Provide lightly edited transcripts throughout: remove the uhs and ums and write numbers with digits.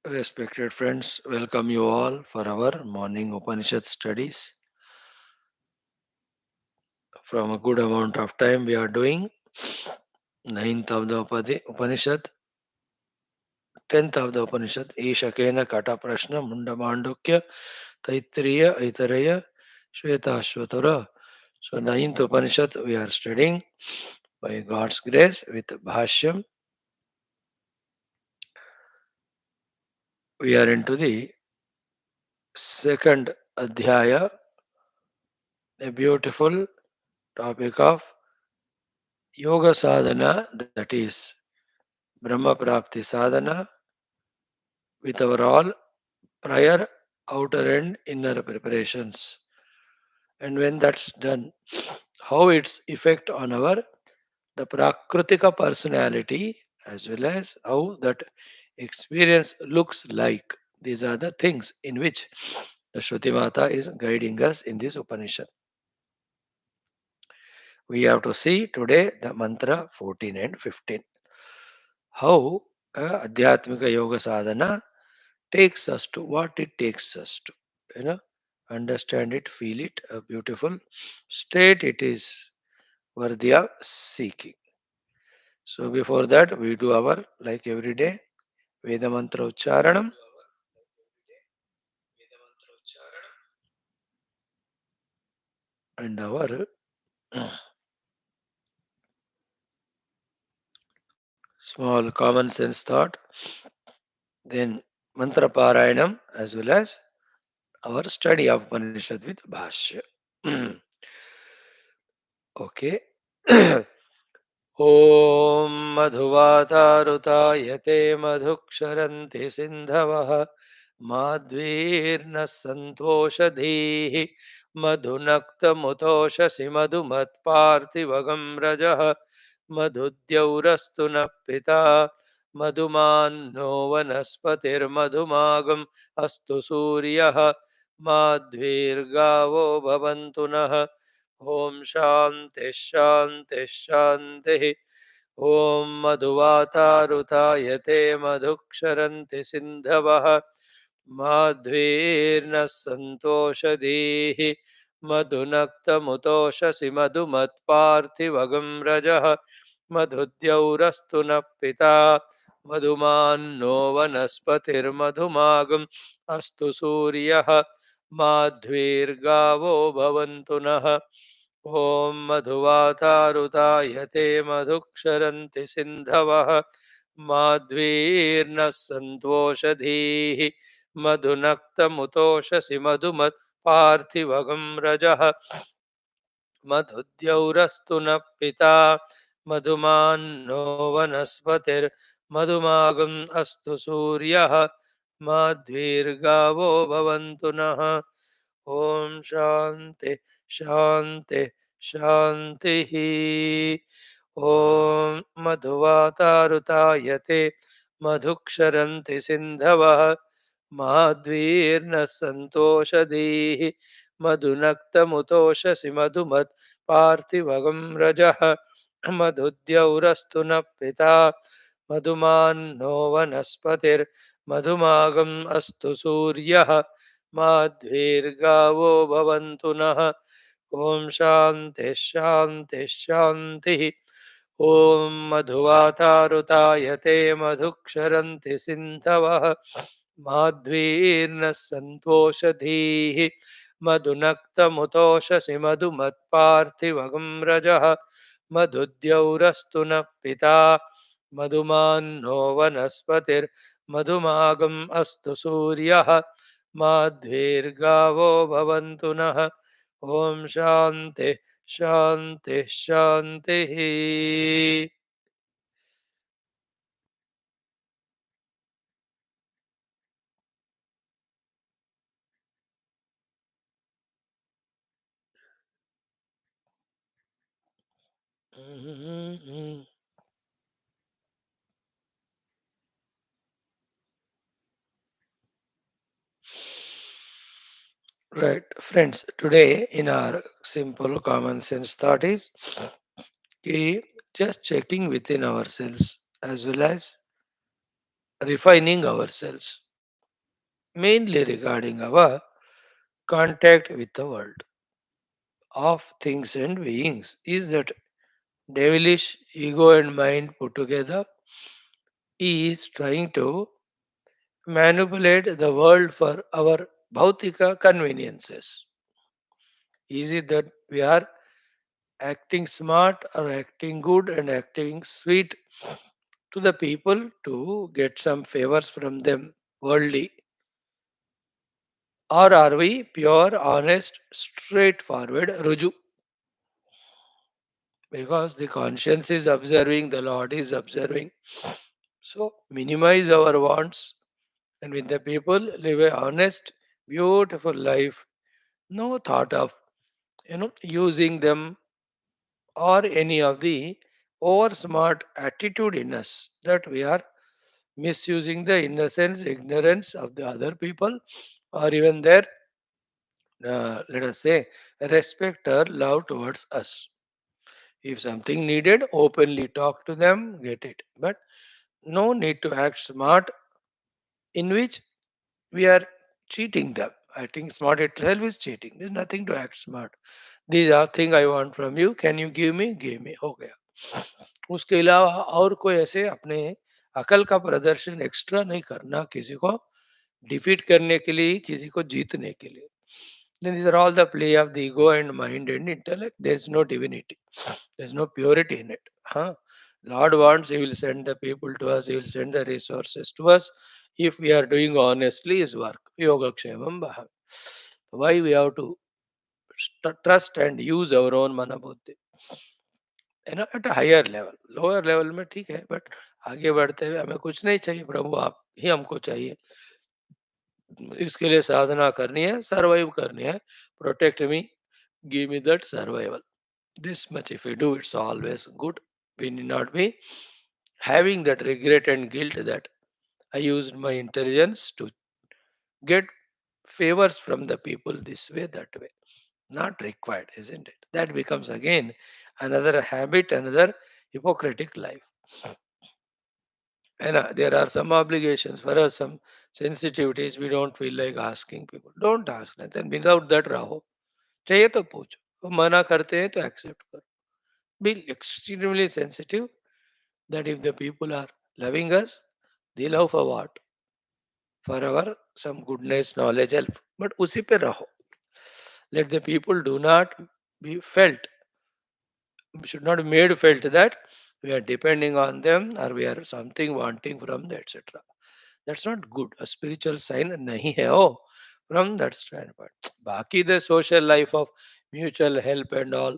Respected friends, welcome you all for our morning Upanishad studies. From a good amount of time, we are doing ninth of the Upanishad, 10th of the Upanishad, Ishakena Kata Prashna Mundamandukya Taitriya Aitareya Shwethashwathara. So, ninth Upanishad we are studying by God's grace with Bhashyam. We are into the second Adhyaya, a beautiful topic of Yoga Sadhana, that is Brahma Prapti Sadhana, with our all prior outer and inner preparations. And when that's done, how its effect on our the prakritika personality, as well as how that experience looks like. These are the things in which the Shruti Mata is guiding us in this Upanishad. We have to see today the mantra 14 and 15. How Adhyatmika Yoga Sadhana takes us to what it takes us to. You know, understand it, feel it, a beautiful state it is worthy of seeking. So before that, we do our, like every day, Veda Mantra Ucharanam and our small common sense thought, then Mantra Parayanam, as well as our study of Upanishad with Bhashya. Okay. ॐ मधुवातारुतायते मधुक्षरन्ति सिन्धवः माध्वीर्नः सन्तोषधीः मधुनक्तमुतोषसि मधुमत्पार्थिवगं रजः मधुद्यौरस्तु नः पिता मधुमान्नो वनस्पतिर्मधुमागम् अस्तु सूर्यः माध्वीर्गावो भवन्तु नः ॐ शान्ति शान्ति शान्तिः ॐ मधुवातारुतायते मधुक्षरन्ति सिन्धवः माध्वीर्नः सन्तोषधीः मधुनक्तमुतोषसि मधुमत्पार्थिवगं रजः मधुद्यौरस्तु नः पिता मधुमान्नो वनस्पतिर्मधुमागम् अस्तु सूर्यः माध्वीर्गावो भवन्तु नः ॐ मधुवातारुतायते मधुक्षरन्ति सिन्धवः माध्वीर्नः सन्तोषधीः मधुनक्तमुतोषसि मधुमत्पार्थिवगं रजः मधुद्यौरस्तु नः पिता मधुमान्नो वनस्पतिर्मधुमागम् अस्तु सूर्यः माध्वीर्गावो भवन्तु नः ॐ शान्ति शान्ति शान्तिः ॐ मधुवातारुतायते मधुक्षरन्ति सिन्धवः माध्वीर्नः सन्तोषधीः मधुनक्तमुतोषसि मधुमत् पार्थिवगं रजः मधुद्यौरस्तु नः पिता मधुमान्नो वनस्पतिर्मधुमागम् अस्तु सूर्यः माध्वीर्गावो भवन्तु नः ॐ शान्ति शान्ति शान्तिः ॐ मधुवातारुतायते मधुक्षरन्ति सिन्धवः माध्वीर्नः सन्तोषधीः मधुनक्तमुतोषसि मधुमत्पार्थिवगं रजः मधुद्यौरस्तु नः पिता मधुमान्नो वनस्पतिर्मधुमागम् अस्तु सूर्यः माध्वीर्गावो भवन्तु नः ॐ शान्ति शान्ति शान्तिः Right, friends. Today, in our simple common sense thought is just checking within ourselves as well as refining ourselves, mainly regarding our contact with the world of things and beings. Is that devilish ego and mind put together is trying to manipulate the world for our bhautika conveniences? Is it that we are acting smart or acting good and acting sweet to the people to get some favors from them worldly? Or are we pure, honest, straightforward, ruju? Because the conscience is observing, the Lord is observing. So minimize our wants and with the people live a honest, beautiful life. No thought of using them or any of the over smart attitude in us that we are misusing the innocence, ignorance of the other people or even their let us say respect or love towards us. If something needed, openly talk to them, get it. But no need to act smart in which we are cheating them. Acting smart itself is cheating. There's nothing to act smart. These are things I want from you. Can you give me? Give me. हो गया. उसके अलावा और कोई ऐसे अपने अकल का प्रदर्शन एक्स्ट्रा नहीं करना किसी को डिफीट करने के लिए, किसी को जीतने के लिए. Then these are all the play of the ego and mind and intellect. There is no divinity. There is no purity in it. Huh? Lord wants, He will send the people to us, He will send the resources to us if we are doing honestly His work. Yoga Kshemam Baham. Why we have to trust and use our own mana buddhi? At higher level, lower level में ठीक है, but आगे बढ़ते हुए हमें कुछ नहीं चाहिए, प्रभु आप ही हमको चाहिए. इसके लिए साधना करनी है, सर्वाइव करनी है. Protect me, give me that survival. This much if we do, it's always good. We need not be having that regret and guilt that I used my intelligence to get favors from the people this way, that way. Not required, isn't it? That becomes again another habit, another hypocritic life. And there are some obligations for us, some sensitivities we don't feel like asking people. Don't ask them. Then without that रहो. चाहिए तो पूछो. वो मना करते हैं तो accept करो. Be extremely sensitive that if the people are loving us, they love for what? For our some goodness, knowledge, help. But उसी पे रहो. Let the people do not be felt, should not be made felt that we are depending on them or we are something wanting from them, etc. That's not good. A spiritual sign nahi hai oh, from that standpoint. Baki the social life of mutual help and all,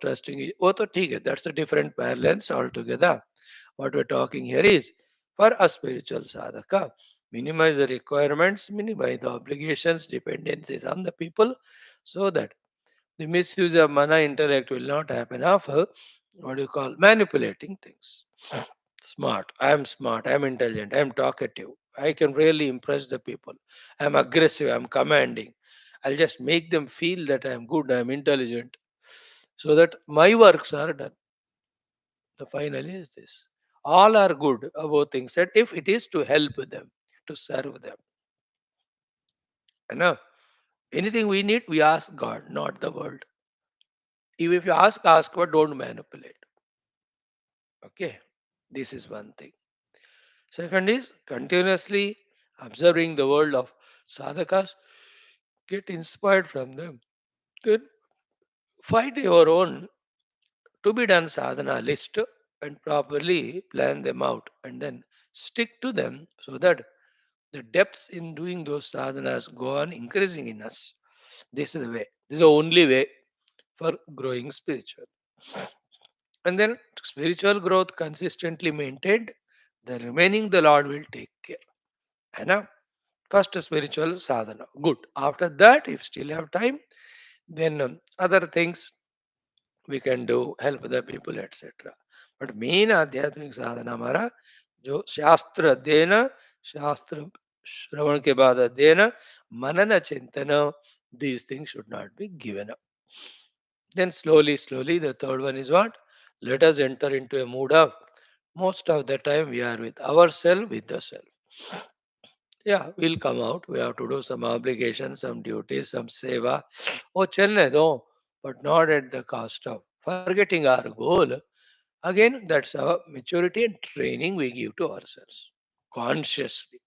trusting. Oh, to theek hai. That's a different balance altogether. What we're talking here is for a spiritual sadhaka, minimize the requirements, minimize the obligations, dependencies on the people, so that the misuse of mana intellect will not happen of what do you call manipulating things. Smart. I am smart. I am intelligent. I am talkative. I can really impress the people. I am aggressive. I am commanding. I'll just make them feel that I am good. I am intelligent. So that my works are done. The final is this. All are good about things said if it is to help them, to serve them. You anything we need, we ask God, not the world. If you ask, but don't manipulate. Okay. This is one thing. Second is continuously observing the world of sadhakas, get inspired from them. Then find your own to be done sadhana list and properly plan them out and then stick to them so that the depths in doing those sadhanas go on increasing in us. This is the way. This is the only way for growing spiritual. And then spiritual growth consistently maintained, the remaining the Lord will take care. है ना? First spiritual sadhana. Good. After that, if still have time, then other things we can do, help the people, etc. But main आध्यात्मिक साधना हमारा जो शास्त्र अध्ययन, शास्त्र श्रवण के बाद अध्ययन, मनन चिंतन, These things should not be given up. Then slowly, slowly, the third one is what? Let us enter into a mood of most of the time we are with ourselves, with the self. Yeah, we'll come out. We have to do some obligations, some duties, some seva. Oh, chelne do, but not at the cost of forgetting our goal. Again, that's our maturity and training we give to ourselves consciously.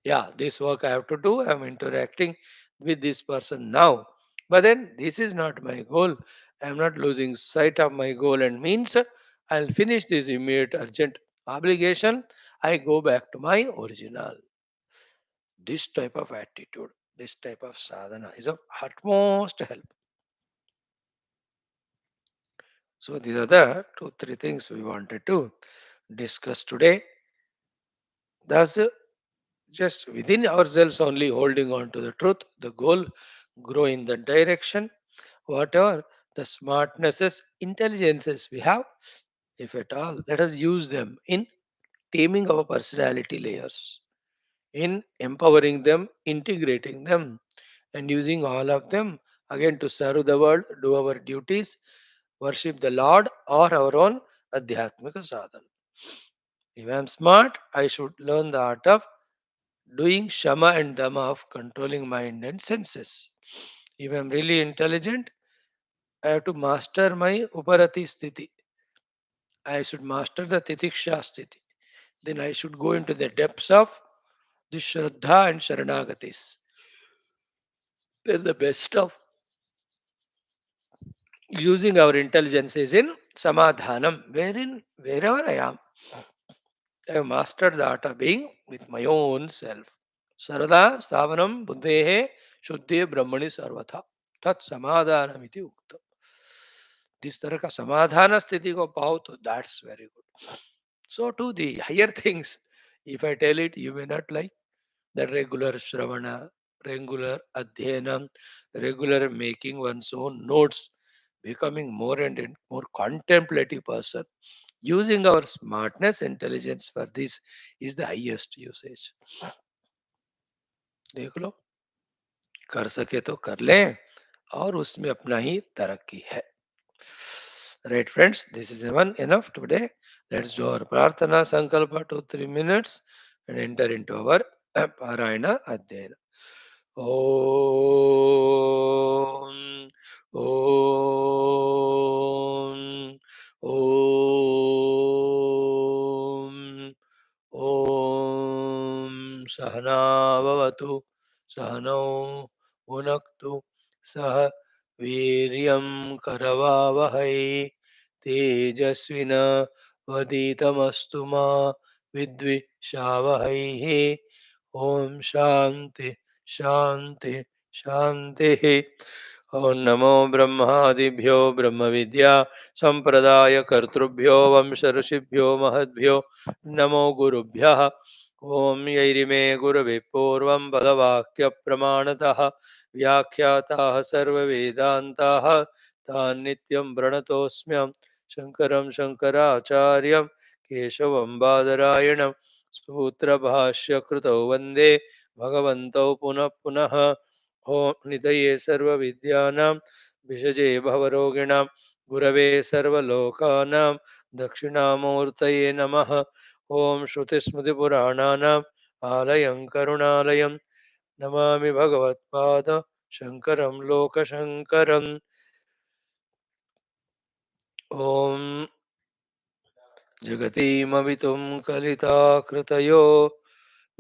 Yeah, this work I have to do. I'm interacting with this person now. But then this is not my goal. I'm not losing sight of my goal and means I'll finish this immediate urgent obligation. I go back to my original. This type of attitude, this type of sadhana is of utmost help. So these are the two, three things we wanted to discuss today. Thus, just within ourselves only holding on to the truth, the goal, grow in that direction, whatever the smartnesses, intelligences we have, if at all, let us use them in taming our personality layers, in empowering them, integrating them, and using all of them again to serve the world, do our duties, worship the Lord or our own adhyatmika sadhana. If I am smart, I should learn the art of doing shama and dama of controlling mind and senses. If I am really intelligent, I have to master my uparati sthiti. I should master the titiksha sthiti. Then I should go into the depths of the shraddha and sharanagatis. Then the best of using our intelligence is in samadhanam, wherein wherever I am, I have mastered the art of being with my own self. Sarada Stavanam Buddhehe Shuddhe Brahmani Sarvatha Tat Samadhanamiti Ukta. जिस तरह का समाधान स्थिति को पाओ तो that's very good. So to the higher things, if I tell it, you may not like the regular shravana, regular adhyanam, regular making one's own notes, becoming more and more contemplative person. Using our smartness, intelligence for this is the highest usage. देख लो, कर सके तो कर लें और उसमें अपना ही तरक्की है. Right, friends, this is even enough today. Let's do our prarthana sankalpa 2 3 minutes and enter into our parayana adhyayana. Om Om Om Om Sahana Bhavatu Sahano Bhunaktu Sah Viryam Karavavahai Tejasvina Vaditamastu Ma Vidvishavahai Om Shanti Shanti Shanti. Om Namo Brahmadibhyo Brahma Vidya Sampradaya Kartrubhyo Vamsharashibhyo Mahadbhyo Namo Gurubhyaha. Om Yairime Gurave Purvam Padavakya Pramanataha Vyakhyaताः सर्ववेदान्ताः तान् नित्यं प्रणतोऽस्म्यहं शङ्करं शङ्कराचार्यं केशवं बादरायणं सूत्रभाष्यकृतौ वन्दे भगवन्तौ पुनः पुनः. ॐ निधये सर्वविद्यानां विषजे भवरोगिणां गुरवे सर्वलोकानां दक्षिणामूर्तये नमः. ॐ श्रुतिस्मृतिपुराणानाम् आलयं करुणालयं नमामि भगवत्पाद शङ्करं लोकशङ्करम्. ॐ जगतीमवितुं कलिताकृतयो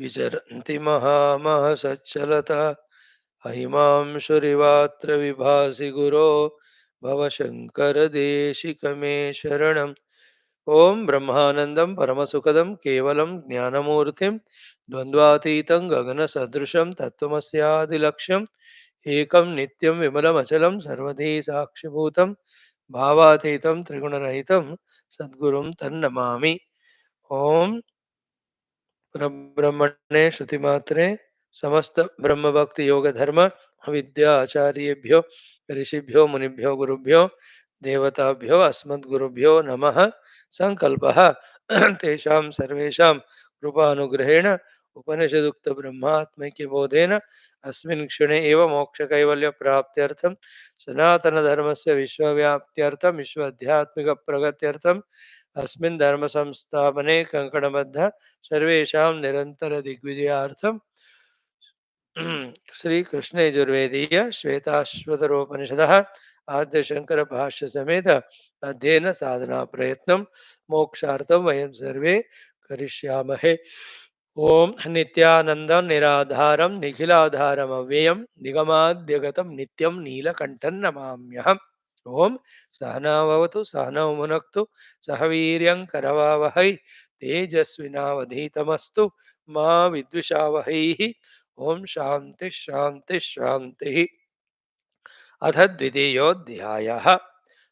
विचरन्ति महामहसच्चलता अहिमांशुरिवात्र विभासि गुरो भवशङ्करदेशिकमे शरणम्. ॐ ब्रह्मानन्दं परमसुखदं केवलं ज्ञानमूर्तिं द्वन्द्वातीतं गगनसदृशं तत्त्वमस्यादिलक्ष्यम् एकं नित्यं विमलमचलं सर्वधी साक्षिभूतं भावातीतं त्रिगुणरहितं सद्गुरुं तन्नमामि. ॐ परब्रह्मणे श्रुतिमात्रे समस्त ब्रह्मभक्ति योग धर्म विद्या आचार्येभ्यो ऋषिभ्यो मुनिभ्यो गुरुभ्यो देवताभ्यो अस्मद्गुरुभ्यो नमः. संकल्पः तेषां सर्वेषां कृपानुग्रहेण उपनिषदुक्त ब्रह्मात्मैक्य बोधेन अस्मिन् क्षणे एव मोक्षकैवल्य प्राप्त्यर्थं सनातनधर्मस्य विश्वव्याप्त्यर्थं विश्वाध्यात्मिक प्रगत्यर्थं अस्मिन् धर्म संस्थापने कंकणबद्ध सर्वेषां निरंतर दिग्विजयार्थं श्री कृष्ण यजुर्वेदीय श्वेताश्वतरोपनिषद आद्य शंकर भाष्य समेत अध्ययन साधना प्रयत्न मोक्षार्थम वयम सर्वे करिष्यामहे। ओम नित्यानंद निराधारम निखिलाधारम अव्ययम निगमाद्यगतम नित्यम नीलकंठं नमाम्यहम्। ओम सहनावतु सहनौ मुनक्तु सह वीर्यं करवावहै तेजस्विनावधीतमस्तु मा विद्विषावहैः। ओम शांति शांति शांति। अथ द्वितीयोऽध्यायः।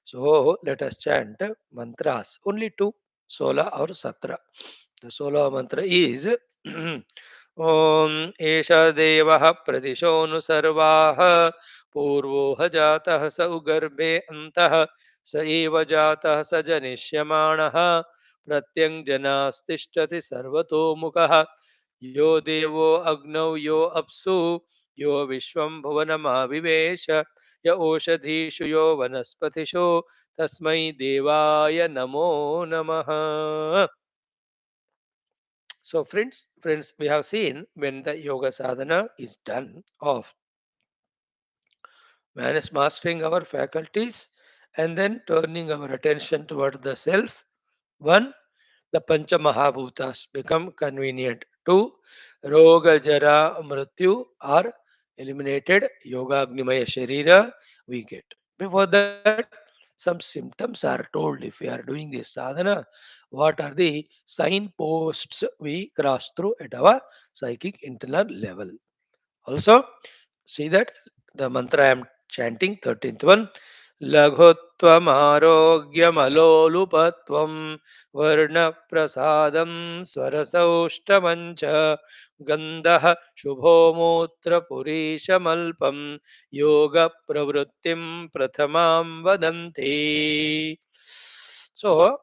So let us chant mantras. Only two, 16 or 17. The 16 mantra is Om Esha Devah Pradisho Sarvaha Purvo Jatah Sa Ugarbe Antah Sa Eva Jatah Sa Janishyamanaha Pratyang Janastishchati Sarvato Mukha Yo Devo Agno Yo Apsu Yo Vishwam Bhuvanamavivesh य ओषधीषु यो वनस्पतिषु तस्मै देवाय नमो नमः. So friends, we have seen when the yoga sadhana is done of man is mastering our faculties and then turning our attention toward the self. One, the Pancha Mahabhutas become convenient. Two, Roga Jara Mrityu are eliminated. Yoga Agnimaya Sharira we get. Before that, some symptoms are told if we are doing this sadhana. What are the signposts we cross through at our psychic internal level? Also, see that the mantra I am chanting, 13th one. Laghutvam arogyam varna prasadam swarasaushtamancha gandha shubho mutra purishamalpam yoga pravrittim prathamam vadanti. So,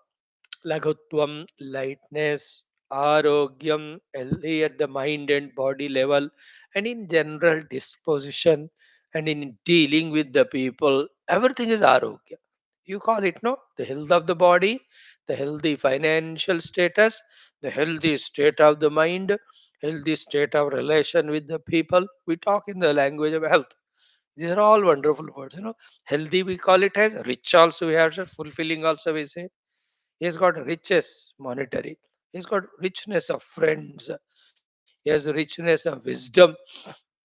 Laghutvam, lightness, Arogyam, healthy at the mind and body level, and in general disposition, and in dealing with the people, everything is Arogya. You call it, no? The health of the body, the healthy financial status, the healthy state of the mind, healthy state of relation with the people. We talk in the language of health. These are all wonderful words. Healthy we call it as rich also we have, fulfilling also we say. He has got riches monetary. He's got richness of friends. He has richness of wisdom,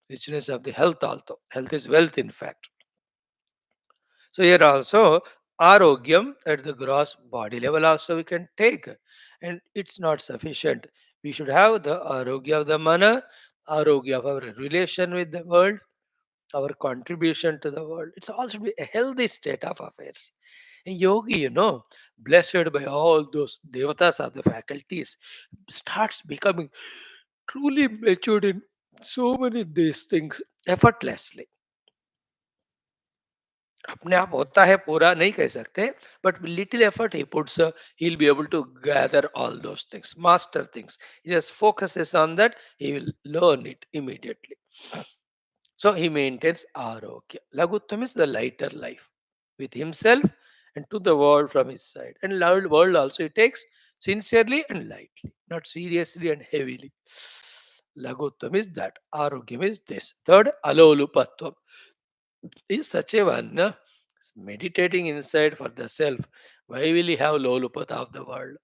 richness of the health also. Health is wealth in fact. So here also arogyam at the gross body level also we can take. And it's not sufficient. We should have the arogya of the mana, arogya of our relation with the world, our contribution to the world. It's all should be a healthy state of affairs. A yogi, blessed by all those devatas of the faculties, starts becoming truly matured in so many these things effortlessly. अपने आप होता है पूरा नहीं कह सकते but little effort he puts he'll be able to gather all those things, master things. He just focuses on that, he will learn it immediately. So he maintains arogya. Laguttam is the lighter life with himself and to the world from his side. And world also he takes sincerely and lightly, not seriously and heavily. Laguttam is that. Arogyam is this. Third, alolupatvam is such a one. Meditating inside for the self. Why will he have lolupata of the world?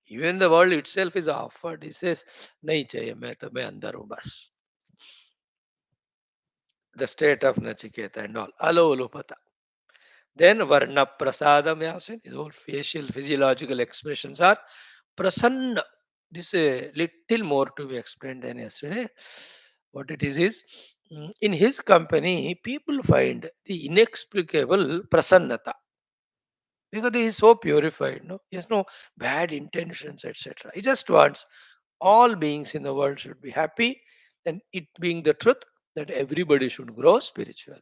Even the world itself is offered. He says, नहीं चाहिए मैं तो मैं अंदर हूँ बस. The state of Nachiketa and all. Alolupata. Then Varna Prasadam Yasin, his whole facial physiological expressions are Prasanna. This is a little more to be explained than yesterday. What it is in his company, people find the inexplicable Prasannata because he is so purified. No, he has no bad intentions, etc. He just wants all beings in the world should be happy, and it being the truth that everybody should grow spiritually.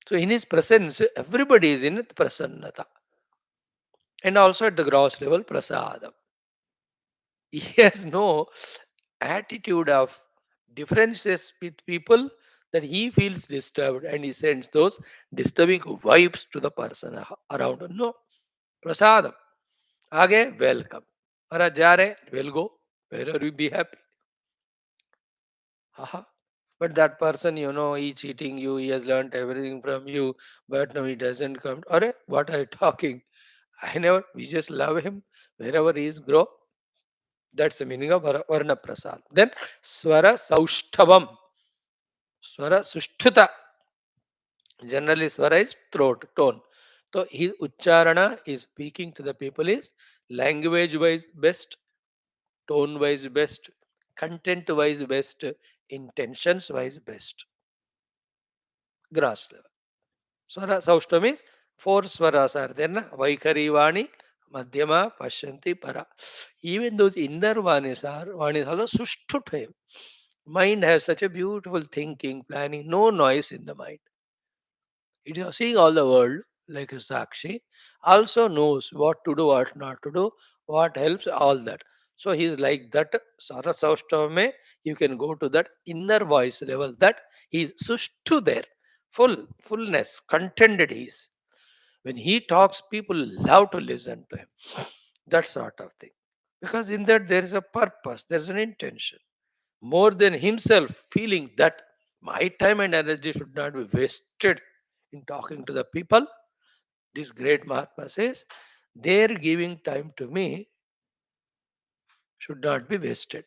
So in his presence, everybody is in prasannata. And also at the gross level, prasadam. He has no attitude of differences with people, that he feels disturbed and he sends those disturbing vibes to the person around. No, prasadam. Aage, welcome. Ara jare, will go. Wherever we be happy. Haha. But that person, he cheating you, he has learned everything from you, but no, he doesn't come. Are, what are you talking? I never, we just love him. Wherever he is, grow. That's the meaning of Varna Prasad. Then Swara Saushtavam. Swara Sushtuta. Generally, Swara is throat, tone. So his Ucharana is speaking to the people is language wise best, tone wise best, content wise best, intentions wise best. Grass level. Swara Saushta means four swaras are there. Na? Vaikari Vani, Madhyama, Pashyanti, Para. Even those inner Vanis also Sushtu to him. Mind has such a beautiful thinking, planning, no noise in the mind. It is seeing all the world like a Sakshi, also knows what to do, what not to do, what helps, all that. So he is like that Sarasaustavame, you can go to that inner voice level, that he is Sushtu there, fullness, contented he is. When he talks, people love to listen to him. That sort of thing. Because in that there is a purpose, there's an intention. More than himself feeling that my time and energy should not be wasted in talking to the people, this great Mahatma says, their giving time to me should not be wasted.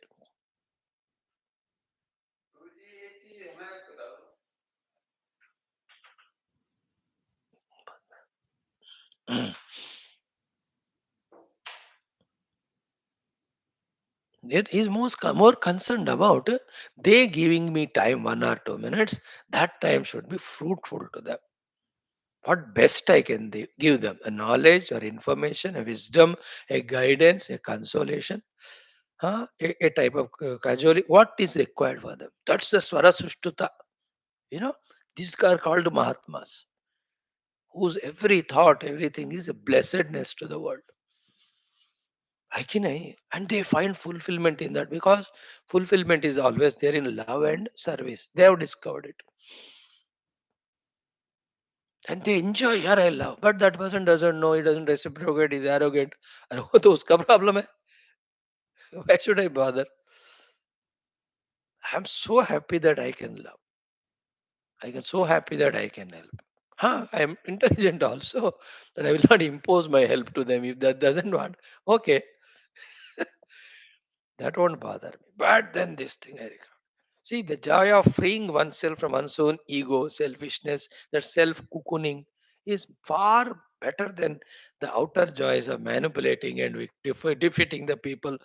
Yet he is more concerned about they giving me time 1 or 2 minutes. That time should be fruitful to them. What best I can give them, a knowledge or information, a wisdom, a guidance, a consolation, a type of casualty. What is required for them? That's the Swara Sushtuta. You know, these are called Mahatmas, whose every thought, everything is a blessedness to the world. And they find fulfillment in that, because fulfillment is always there in love and service. They have discovered it. And they enjoy, yeah, I love. But that person doesn't know, he doesn't reciprocate, he's arrogant. And वो तो उसका problem है. Why should I bother? I'm so happy that I can love. I am so happy that I can help. I am intelligent also, that I will not impose my help to them. If that doesn't want, okay, that won't bother me. But then this thing I record. See, the joy of freeing oneself from one's own ego, selfishness, that self cocooning is far better than the outer joys of manipulating and defeating the people.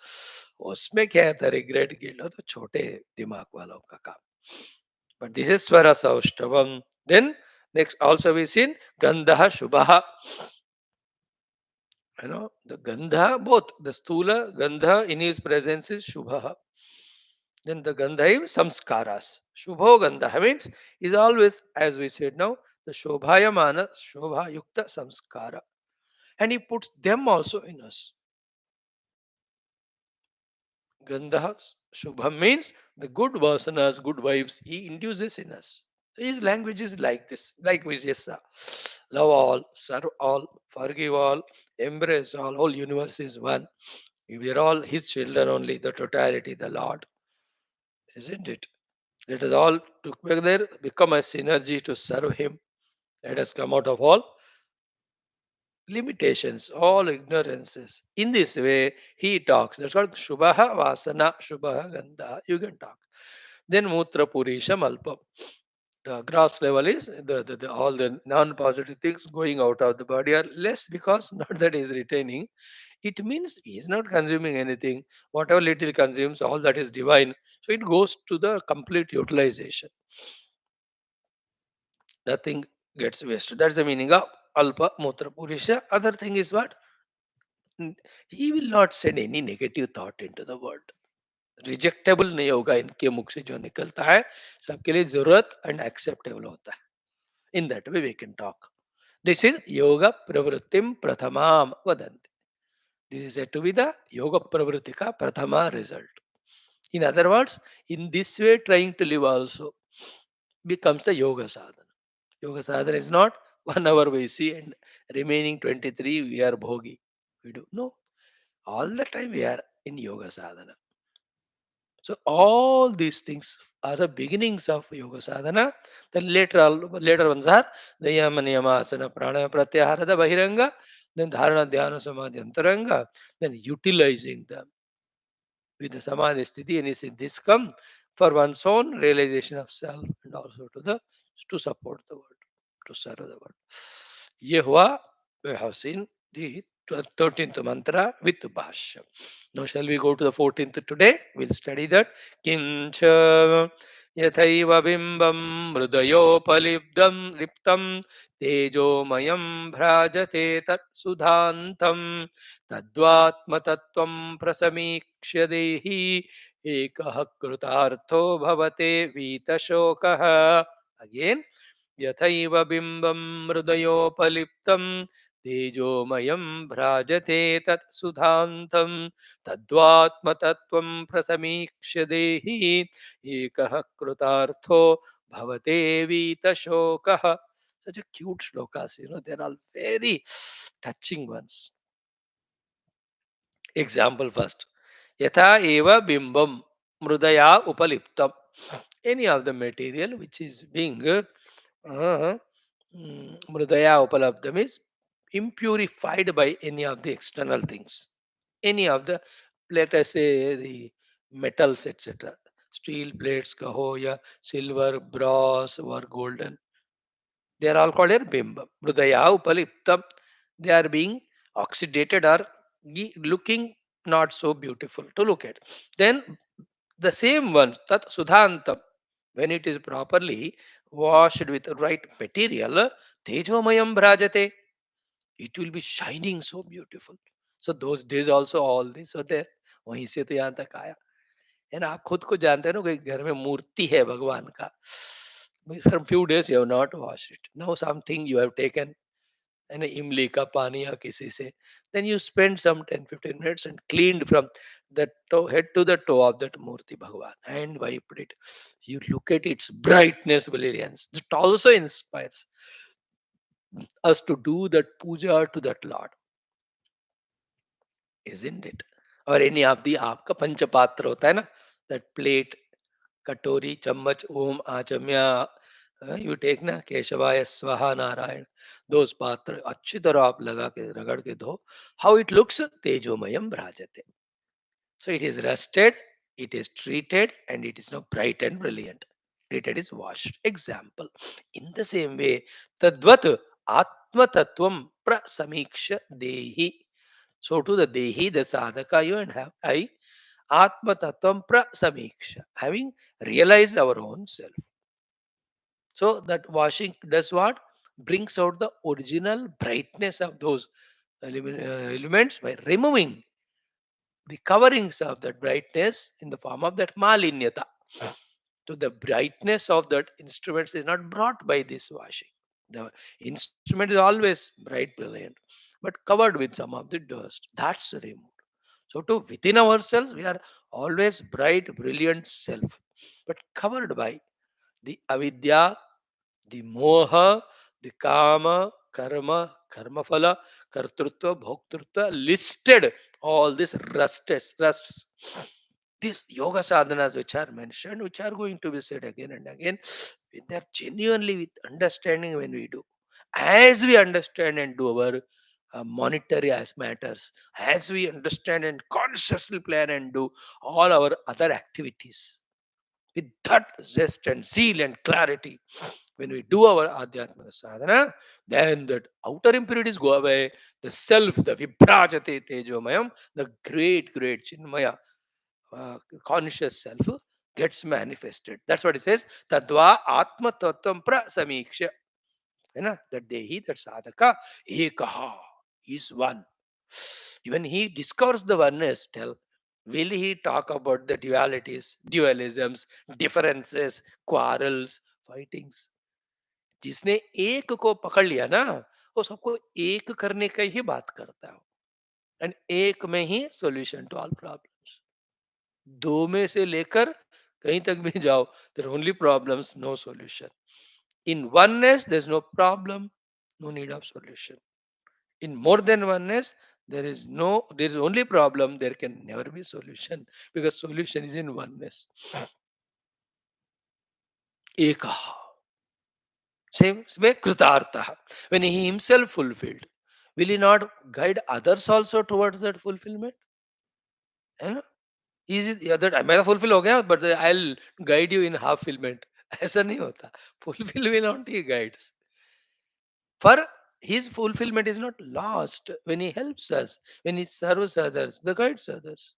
उसमें क्या है था regret guilt, वो तो छोटे दिमाग वालों का काम. But this is Swarasaushtavam. Then next also we seen Gandha Shubha. The Gandha, both the Stula Gandha in his presence is Shubha. Then the Gandha is Samskaras. Shubho Gandha means is always, as we said now, the Shobhayamana Shobha Yukta Samskara. And he puts them also in us. Gandha Shubham means the good vasanas, good vibes he induces in us. So his language is like this, like Vijayasa. Love all, serve all, forgive all, embrace all, whole universe is one. We are all his children only, the totality, the Lord, isn't it? Let us all together become a synergy to serve him. Let us come out of all limitations, all ignorances. In this way, he talks. That's called Shubhaha Vasana, Shubhaha Gandha. You can talk. Then Mutra Purisham Alpam. The gross level is all the non-positive things going out of the body are less, because not that he is retaining. It means he is not consuming anything. Whatever little he consumes, all that is divine. So it goes to the complete utilization. Nothing gets wasted. That's the meaning of Alpa Mutra Purisha. Other thing is what? He will not send any negative thought into the world. रिजेक्टेबल नहीं होगा इनके मुख से जो निकलता है, सबके लिए जरूरत एंड एक्सेप्टेबल होता है. In that way we can talk. This is yoga pravrittim prathamam vadanti. This is said to be the yoga pravritika prathama result. In other words, in this way, trying to live also becomes the yoga sadhana. Yoga sadhana is not 1 hour we see and remaining 23 we are bhogi. We do no. All the time we are in yoga sadhana. So all these things are the beginnings of yoga sadhana. Then later ones are the yama niyama asana pranaya pratyahara the bahiranga, then dharana dhyana samadhi antaranga, then utilizing them with the samadhi sthiti and this come for one's own realization of self and also to support the world, to serve the world. ये हुआ, we have seen the 13th mantra with Bhashyam. Now shall we go to the 14th today? We'll study that. Kincha yathaiva bimbam hridayopalibdam liptam tejomayam bhrajate tat sudhantam तद्वात्मतत्त्वं प्रसमीक्ष्य देहि एकः कृतार्थो भवते वीतशोकः. Again, यथैव बिम्बं हृदयोपलिप्तं तेजोमयं भ्राजते तत् सुधान्तं तद्वात्मतत्त्वं प्रसमीक्ष्य देहि एकः कृतार्थो भवते वीतशोकः. Such a cute shlokas, they're all very touching ones. Example first. Yatha eva bimbam mrudaya upaliptam. Any of the material which is being mrudaya upalaptam is impurified by any of the external things. Any of the, let us say, the metals, etc. Steel plates, kaho, ya silver, brass, or golden. They are all called here bimbam. Mrudaya upaliptam. They are being oxidated or looking not so beautiful to look at. Then the same one, tat sudhantam, when it is properly washed with the right material, tejomayam bhrajate, it will be shining so beautiful. So those days also all this were there. वहीं से तो यहाँ तक आया है ना. आप खुद को जानते हैं ना, कोई घर में मूर्ति है भगवान का, for few days you have not washed it, now something you have taken and imli ka pani या किसी से, then you spend some 10-15 minutes and cleaned from the toe, head to the toe of that murti bhagwan and wiped it. You look at its brightness, brilliance, that also inspires us to do that puja to that Lord, isn't it? Or any of the आपका पंचपात्र होता है ना, that plate, कटोरी, चम्मच, ओम आचम्या, you take ना, केशवाय स्वाहा Narayan, those पात्र अच्छी तरह आप लगा के रगड़ के धो. हाउ इट लुक्स, तेजोमयम भ्राजते. So it is rusted, it is treated, and it is now bright and brilliant. Treated is washed. Example. In the same way, tadvat atma tattvam prasamiksha dehi. So to the dehi, the sadhaka, you and have I, atma tattvam prasamiksha, having realized our own self. So that washing does what? Brings out the original brightness of those elements by removing the coverings of that brightness in the form of that malinyata. So the brightness of that instruments is not brought by this washing. The instrument is always bright, brilliant, but covered with some of the dust. That's removed. So to within ourselves, we are always bright, brilliant self, but covered by the avidya, the moha, the kama, karma, karmaphala, kartrutva, bhoktrutva, listed all these rusts. These yoga sadhanas which are mentioned, which are going to be said again and again, when they are genuinely with understanding when we do. As we understand and do our monetary as matters, as we understand and consciously plan and do all our other activities, with that zest and zeal and clarity, when we do our adhyatmika sadhana, then that outer impurities go away. The self, the vibrajate tejomayam, the great chinmaya, conscious self gets manifested. That's what it says. Tadva atma tattvam prasamiksha. That dehi, that sadhaka, ekaha, is one. When he discovers the oneness, tell, will he talk about the dualities, dualisms, differences, quarrels, fightings? जिसने एक को पकड़ लिया ना, वो सबको एक करने का ही बात करता है. एंड एक में ही सॉल्यूशन टू ऑल प्रॉब्लम्स। दो में से लेकर कहीं तक भी जाओ, there only problems, no solution. In oneness there is no problem, no need of solution. In more than oneness, there is only problem, there can never be solution, because solution is in oneness. Eka. Same way Kritartha. When he himself fulfilled, will he not guide others also towards that fulfillment? है ना? Is it yeah, that मेरा fulfill हो गया, but I'll guide you in half fulfillment. ऐसा नहीं होता. Fulfill will not he guides. For his fulfillment is not lost when he helps us, when he serves others, the guides others.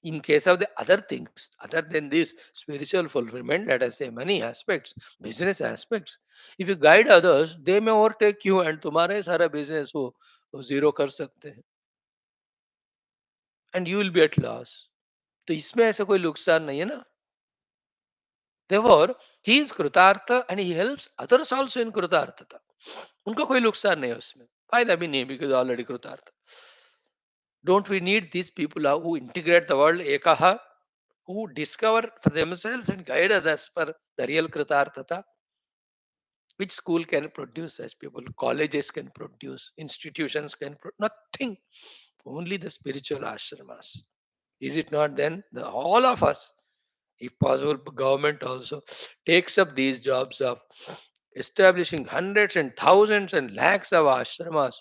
In case of the other things, other than this spiritual fulfillment, let us say money aspects, business aspects, if you guide others, they may overtake you and तुम्हारा ही सारा business वो zero कर सकते हैं, and you will be at loss. तो इसमें ऐसा कोई नुकसान नहीं है ना. Therefore, he is कृतार्थ and he helps others also in कृतार्थता. उनका कोई नुकसान नहीं है उसमें, फायदा भी नहीं है, because already कृतार्थ. Don't we need these people who integrate the world ekaha, who discover for themselves and guide others for the real kritarthata? Which school can produce such people? Colleges can produce, institutions can nothing. Only the spiritual ashramas. Is it not then? All of us, if possible, government also takes up these jobs of establishing hundreds and thousands and lakhs of ashramas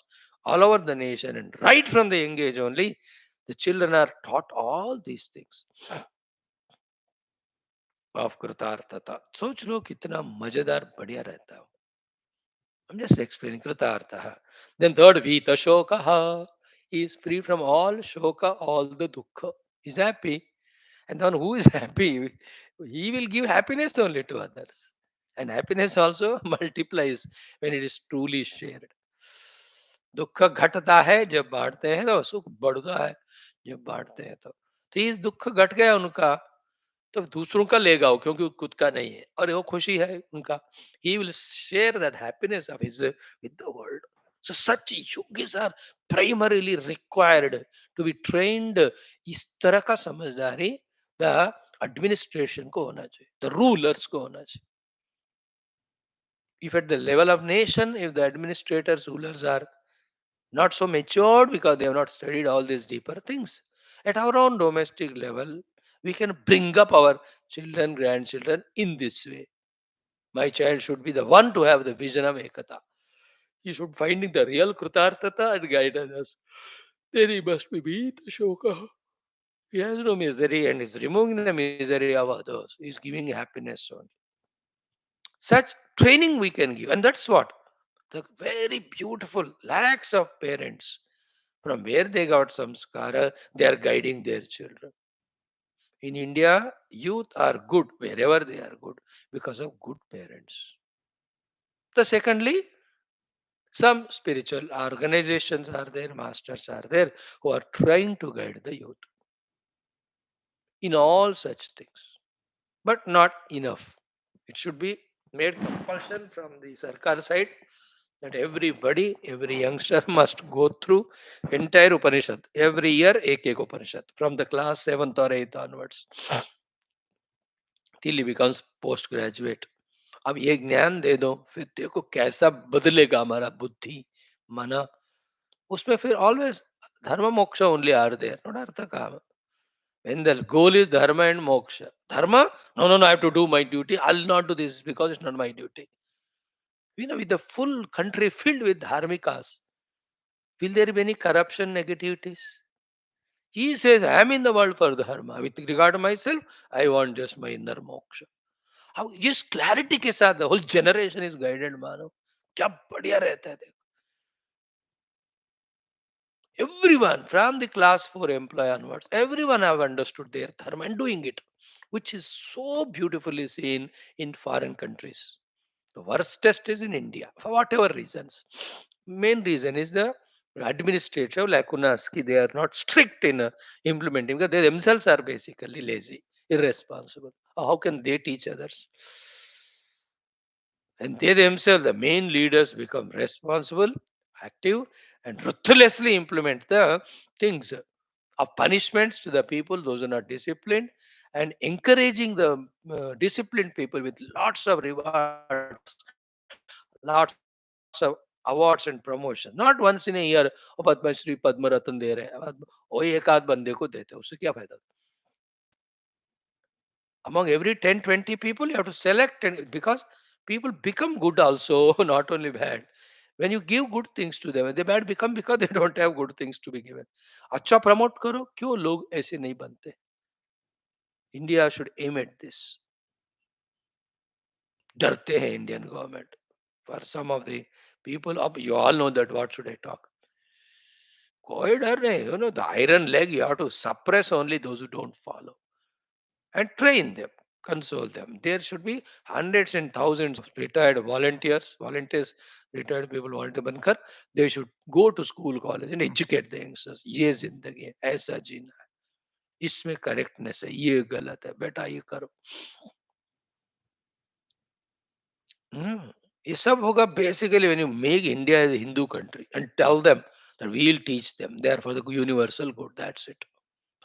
all over the nation, and right from the young age only, the children are taught all these things of कृतार्थता. सोच लो कितना मजेदार बढ़िया रहता है. I'm just explaining Kritartha. Then third, Vita Shokaha. He is free from all Shoka, all the Dukkha. He's happy. And then who is happy? He will give happiness only to others. And happiness also multiplies when it is truly shared. दुख घटता है जब बांटते हैं, तो सुख बढ़ता है जब बांटते हैं. तो इस दुख घट गया उनका, तो दूसरों का लेगा वो, क्योंकि वो खुद का नहीं है और वो खुशी है उनका. He will share that happiness of his with the world. So such yogis are primarily required to be trained. इस तरह का समझदारी द एडमिनिस्ट्रेशन को होना चाहिए, द रूलर्स को होना चाहिए. If at the level of nation, if the administrators, rulers are not so matured because they have not studied all these deeper things, at our own domestic level, we can bring up our children, grandchildren in this way. My child should be the one to have the vision of Ekata. He should find the real Krutarthata and guide others. Then he must be Bhita Shoka. He has no misery and is removing the misery of others. He is giving happiness only. Such training we can give, and that's what the very beautiful lakhs of parents, from where they got samskara, they are guiding their children. In India, youth are good wherever they are good because of good parents. The secondly, some spiritual organizations are there, masters are there, who are trying to guide the youth in all such things, but not enough. It should be made compulsion from the Sarkar side that everybody, every youngster must go through entire Upanishad. Every year, ek Upanishad, from the class 7th or 8th onwards, till he becomes postgraduate. अब ये ज्ञान दे दो, फिर देखो कैसा बदलेगा हमारा बुद्धि, मन. उसमें फिर always dharma moksha only are there, not artha kama. When the goal is dharma and moksha, dharma, no, no, no, I have to do my duty. I'll not do this because it's not my duty. You know, with the full country filled with dharmikas, will there be any corruption, negativities? He says, I am in the world for dharma. With regard to myself, I want just my inner moksha. How जिस clarity के साथ the whole generation is guided, मानो क्या बढ़िया रहता है. Everyone from the class 4 employee onwards, everyone have understood their dharma and doing it, which is so beautifully seen in foreign countries. The worst test is in India for whatever reasons. Main reason is the administrative lacunas. They are not strict in implementing because they themselves are basically lazy, irresponsible. How can they teach others? And they themselves, the main leaders, become responsible, active, and ruthlessly implement the things of punishments to the people those who are not disciplined, and encouraging the disciplined people with lots of rewards, lots of awards and promotion. Not once in a year, "ओ पद्मश्री पद्म रत्न दे रहे हैं", वही एक आध बंदे को देते हैं, उससे क्या फायदा? Among every 10, 20 people, you have to select, and because people become good also, not only bad. When you give good things to them, they bad become because they don't have good things to be given. अच्छा promote करो, क्यों लोग ऐसे नहीं बनते? India should aim at this. डरते हैं Indian government. For some of the people, अब you all know that what should I talk? कोई डर नहीं. The iron leg, you have to suppress only those who don't follow and train them, console them. There should be hundreds and thousands of retired volunteers, retired people volunteer बनकर, they should go to school, college and educate the youngsters. ये जिंदगी है, ऐसा जीना है, इसमें correctness है, ये गलत है, बेटा ये करो. हम्म, ये सब होगा basically when you make India as a Hindu country and tell them that we'll teach them. They are for the universal good. That's it.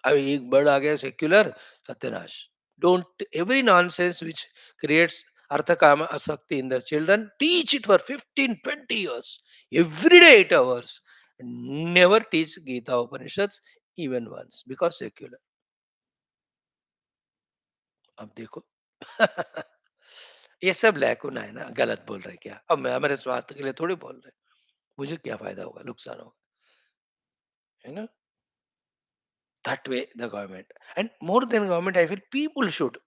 अभी एक बर्ड आ गया सेक्युलर, सत्यानाश. Don't every nonsense which creates अर्थ काम asakti in the children, teach it for 15, 20 years, every day 8 hours. Never teach Gita Upanishads even once because secular. अब देखो. ये सब lacuna है ना, गलत बोल रहे क्या? अब मैं हमारे स्वार्थ के लिए थोड़ी बोल रहे, मुझे क्या फायदा होगा, नुकसान होगा, है ना? That way the government, and more than government, I feel people should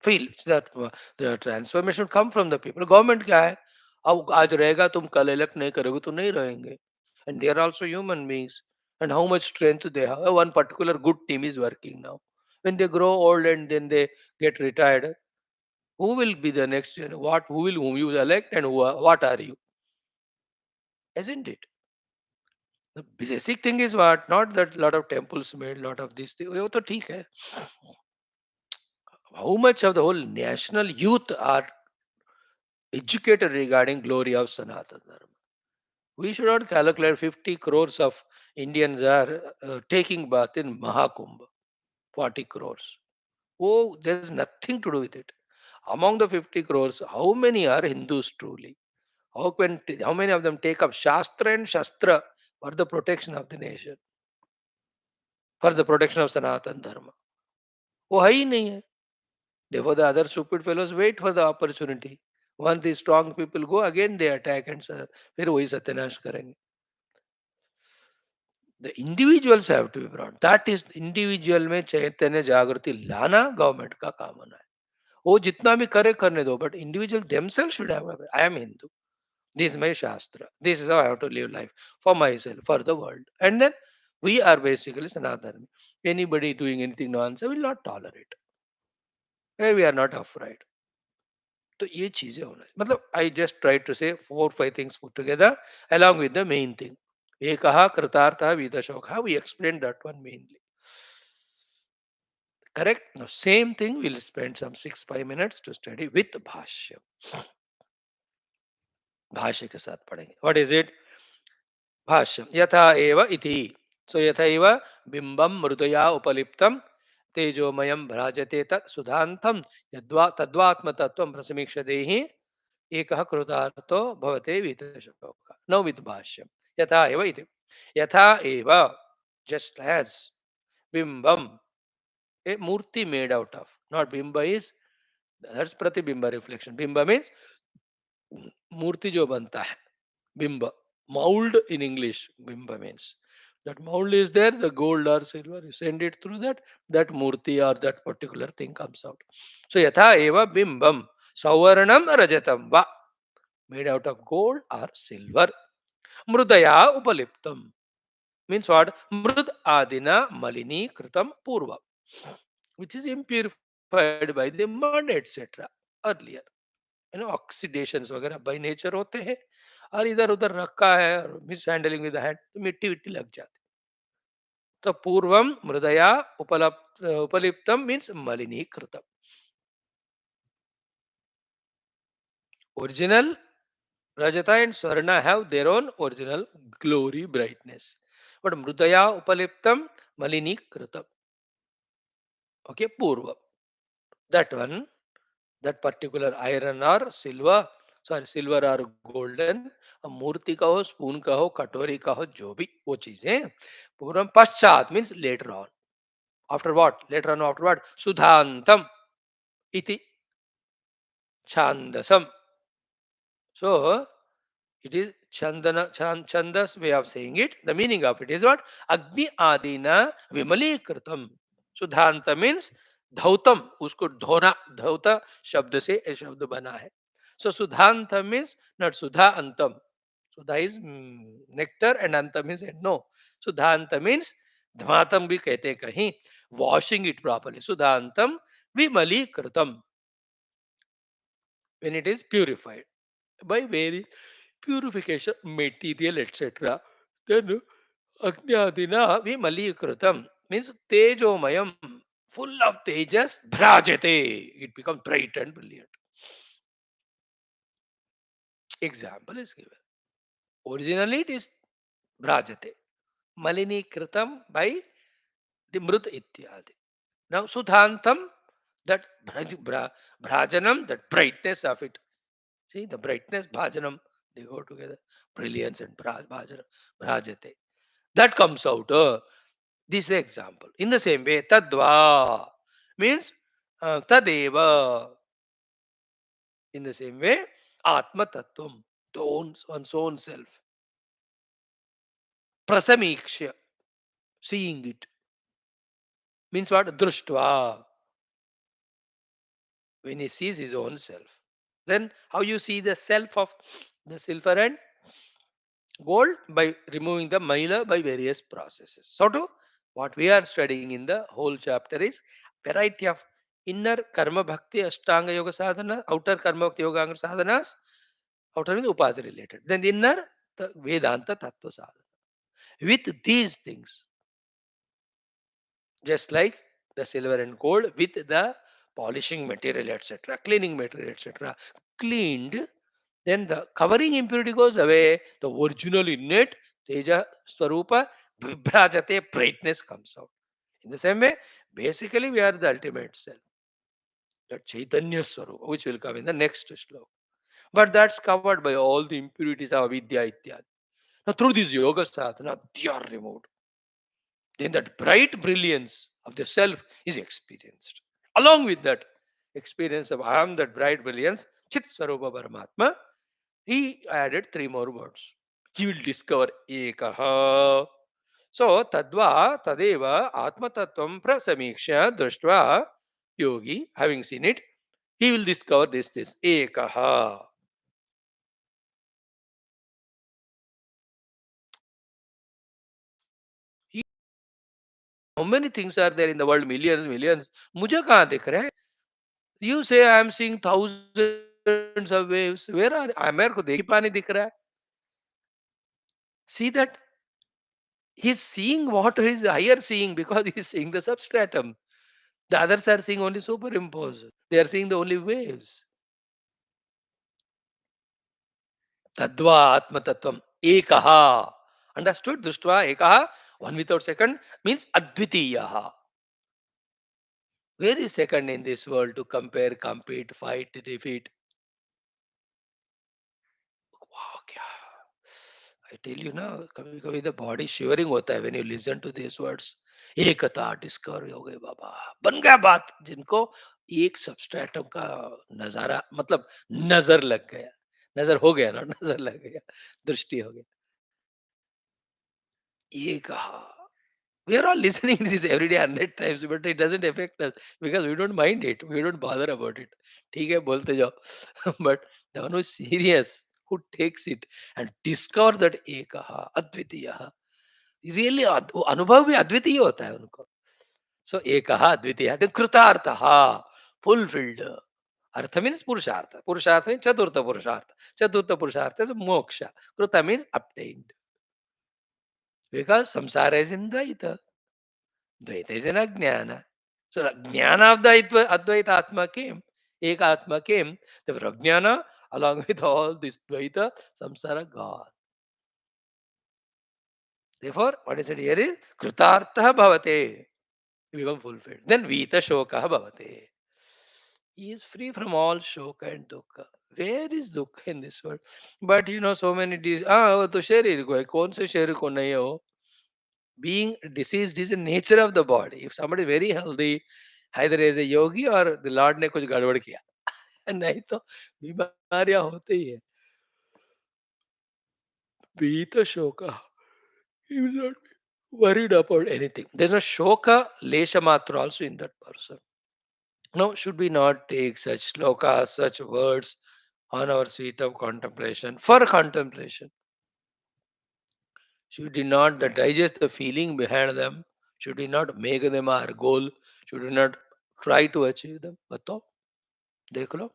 feel that the transformation should come from the people. Government क्या है? अब आज रहेगा, तुम कल elect नहीं करोगे तो नहीं रहेंगे, and they are also human beings, and how much strength they have. One particular good team is working now. When they grow old and then they get retired, who will be the next what, whom you elect, and what are you, isn't it? The basic thing is what, not that lot of temples made, lot of these things, वो तो ठीक है. How much of the whole national youth are educated regarding glory of Sanatana Dharma? We should not calculate 50 crores of Indians are taking bath in Mahakumbh. 40 crores. Oh, there's nothing to do with it. Among the 50 crores, how many are Hindus truly? How many of them take up Shastra and Shastra for the protection of the nation, for the protection of Sanatana Dharma? वो है ही नहीं है. Therefore, the other stupid fellows wait for the opportunity. Once the strong people go, again they attack and फिर वही सत्यानाश करेंगे. The individuals have to be brought. That is individual में चैतन्य जागृति लाना गवर्नमेंट का काम होना है. वो जितना भी करे करने दो, but individual themselves should have. I am Hindu. This is my shastra. This is how I have to live life for myself, for the world, and then we are basically Sanatana. Anybody doing anything nonsense will not tolerate. We are not afraid. तो ये चीजें होना है. मतलब I just try to से 4 5 things put together along with the main thing. एकः कृतार्थः वीतशोकः, we explained that one mainly. Correct? Now same thing we'll spend some 6 5 minutes to study with भाष्य. भाष्य के साथ पढ़ेंगे. What is it? भाष्यम यथा एव इति. So यथा एव बिंबम मृदया उपलिप्तम तेजोमयम भ्राजते तत् सुधांतम यद्वा तद्वात्मतत्वं प्रसमीक्षते हि एकः कृतार्थो भवते वीतशोकः. Now with भाष्यम यथा एव इति. यथा एव, just as, bimbam, a murti made out of, not bimba is, that's pratibimba reflection. Bimba means मूर्ति जो बनता है, बिंब, mold in English. Bimba means that mold is there, the gold or silver, you send it through that, that murti or that particular thing comes out. So yatha eva bimbam savarnam rajatam va, made out of gold or silver. Mrudaya upaliptam means what? Mrud adina malini kritam purva, which is impurified by the mud etc. earlier. Oxidation वगैरह by nature होते हैं, और इधर उधर रखा है और miss handling with hand, तो मिट्टी विट्टी लग जाती. तो पूर्वम मृदया उपलिप्तम मीन्स मलिनीकृतम. Original Rajata and Swarna have their own original glory, brightness. But Mrudaya Upaliptam Malini Kritam. Okay, Purva. That one, that particular iron or silver, sorry, silver or golden, मूर्ति का हो, स्पून का हो, कटोरी का हो, जो भी वो चीजें पूर्व पश्चात means later on. After what? Later on, after what? Sudhantam iti chandasam. So it is chandas way of saying it. The meaning of it is what? Agni adina vimali kritam. Sudhanta means dhautam. उसको धोना धौता शब्द से ये शब्द बना है. So sudhanta means not sudha antam. Sudha is nectar and antam is end. No. Sudhanta means धमातम भी कहते हैं कहीं. Washing it properly. Sudhantam vimali kritam. When it is purified by very purification material etc. Then Agnyadina Vimalikrutam means Tejomayam, full of Tejas, Bhrajate. It becomes bright and brilliant. Example is given. Originally it is Bhrajate. Malini Kritam by the Mrut Ityadi. Now Sudhantam, that Bhrajanam, that brightness of it. See the brightness, Bhajanam, they go together. Brilliance and Bhajanam, Bhrajate. That comes out. This example. In the same way, tadva means tadeva. In the same way, atma tattvam, one's own self. Prasamiksha, seeing it. Means what? Drushtva, when he sees his own self. Then how you see the self of the silver and gold? By removing the maila by various processes. So to what we are studying in the whole chapter is variety of inner karma bhakti ashtanga yoga sadhana, outer karma bhakti yoga sadhanas, outer means upadhi related. Then inner the Vedanta tattva sadhana. With these things, just like the silver and gold, with the polishing material, etc., cleaning material, etc., cleaned, then the covering impurity goes away. The original innate Teja Swarupa Vibhrajate brightness comes out. In the same way, basically we are the ultimate self, that Chaitanya Swarupa, which will come in the next sloka. But that's covered by all the impurities of Vidya Ityadi. Now, through this yoga sadhana, they are removed. Then that bright brilliance of the self is experienced. Along with that experience of I am that bright brilliance, Chit Swarupa Paramatma, he added three more words. He will discover Ekaha. So, Tadva, Tadeva, Atma Tattvam Prasamiksha, Drushtva, Yogi, having seen it, he will discover this Ekaha. How many things are there in the world? Millions, millions. मुझे कहाँ दिख रहे हैं? You say I am seeing thousands of waves. Where are मेरे को देख ही पानी दिख रहा है. See that he's seeing what is higher seeing because he's seeing the substratum. The others are seeing only superimposed. They are seeing the only waves. Tadva Atma Tattvam Ekaha. Understood? Drishtva Ekaha. One without second means Advitiyaha. Where is second in this world to compare, compete, fight, defeat? Wow, क्या I tell you ना कभी कभी the body shivering होता है when you listen to these words. Ekta discover हो गए बाबा, बन गया बात. जिनको एक सबस्ट्रेटम का नजारा मतलब नजर लग गया, नजर हो गया ना, नजर लग गया, दृष्टि हो गया. ये कहा. We are all listening this every day 100 times, but it doesn't affect us because we don't mind it. We don't bother about it. ठीक है बोलते जाओ. But the one who is serious, who takes it and discover that एकः अद्वितीयः, really वो अनुभव भी अद्वितीय होता है उनको. So एकः अद्वितीयः, then कृतार्थः, fulfilled. Artha means purushartha. Purushartha means chaturtha purushartha. Chaturtha purushartha is moksha. Kruta means obtained. Because samsara is in Dvaita. Dvaita is in Ajnana. So the Jnana of the Advaita Atma came. Ek Atma came. The Prajnana along with all this Dvaita, samsara gone. Therefore, what is said here is Kritartha bhavate. You become fulfilled. Then Vita Shoka bhavate. He is free from all shoka and dukkha. Where is dukkha in this world? But so many disease. वो तो शरीर को है कौन से शरीर को नहीं है वो being diseased is the nature of the body. If somebody is very healthy, either as a yogi or the Lord ने कुछ गड़बड़ किया नहीं तो बीमारियां होती ही है. Vita shoka. He will not be worried about anything. There's no shoka lesha matra also in that person. No, should we not take such slokas, such words on our seat of contemplation for contemplation? Should we not digest the feeling behind them? Should we not make them our goal? Should we not try to achieve them? बताओ देख लो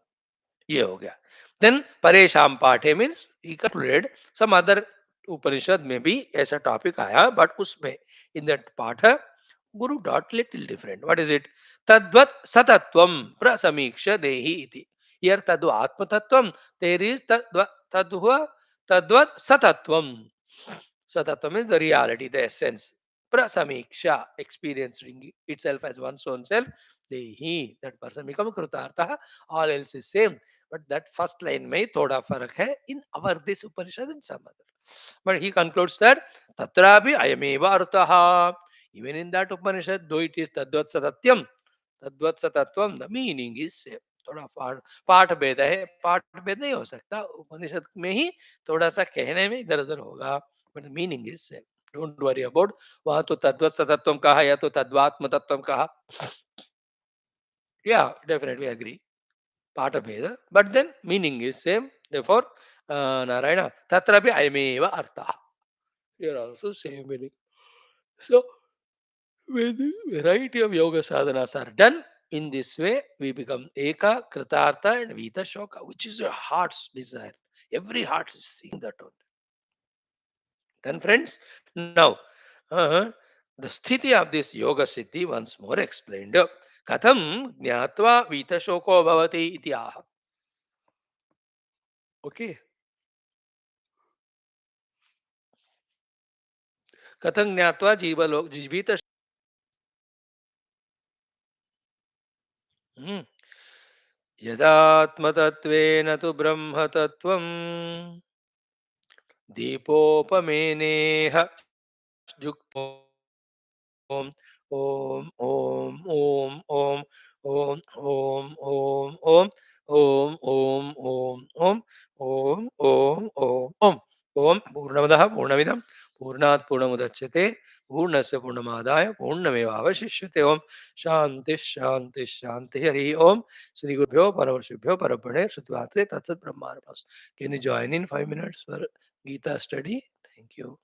ये हो गया. Then परेशान पाठे means he concluded some other Upanishad में भी ऐसा टॉपिक आया but उसमें in that पाठ Guru taught little different. What is it? Tadvat satatvam prasamiksha dehi iti. Here tadva atma tattvam. There is tadva tadvat satatvam. Satatvam is the reality, the essence. Prasamiksha, experiencing itself as one's own self. Dehi, that person become krutartha. All else is same. But that first line में थोड़ा फर्क है in our this Upanishad and some other. But he concludes that tatrapi ayameva artaha. Even in that Upanishad, though it is tadvat satatyam, तद्वत सतत्वम the meaning is same. थोड़ा पाठ भेद है, पाठ भेद नहीं हो सकता उपनिषद में ही थोड़ा सा कहने में इधर उधर होगा but meaning is same. Don't worry about वहां तो तद्वत सतत्वम कहा या तो तद्वात्म तत्वम कहा. या डेफिनेटली एग्री पाठ भेद but then meaning is same. Therefore Narayan तत्र भी अयमेव अर्थः. Here also same meaning. So when the variety of yoga sadhanas are done in this way, we become Eka, Kritartha, and Vita Shoka, which is your heart's desire. Every heart is seeing that only. Then, friends, now the sthiti of this yoga siddhi once more explained. Katham jnatva Vita Shoko bhavati iti aha. Okay. Katham jnatva Vita. यदात्मतत्त्वेन तु ब्रह्मतत्त्वम् दीपोपमेनेह युक्तो ओम ओम ओम ओम ओम ओम ओम ओम ओम ओम ओम ओम ओम ओम ओम ओम ओम ओम पूर्णमदः पूर्णमिदं पूर्णात् पूर्णमुदच्यते पूर्णस्य पूर्णमादाय पूर्णमेवावशिष्यते. ओम शांति शांति शांति. हरि ओम. श्री गुरुभ्यो परमर्षिभ्यो परब्रह्मणे श्रुत्वात्रे तत्सत् ब्रह्मार्पणमस्तु. Can you join in 5 minutes for Gita study? Thank you.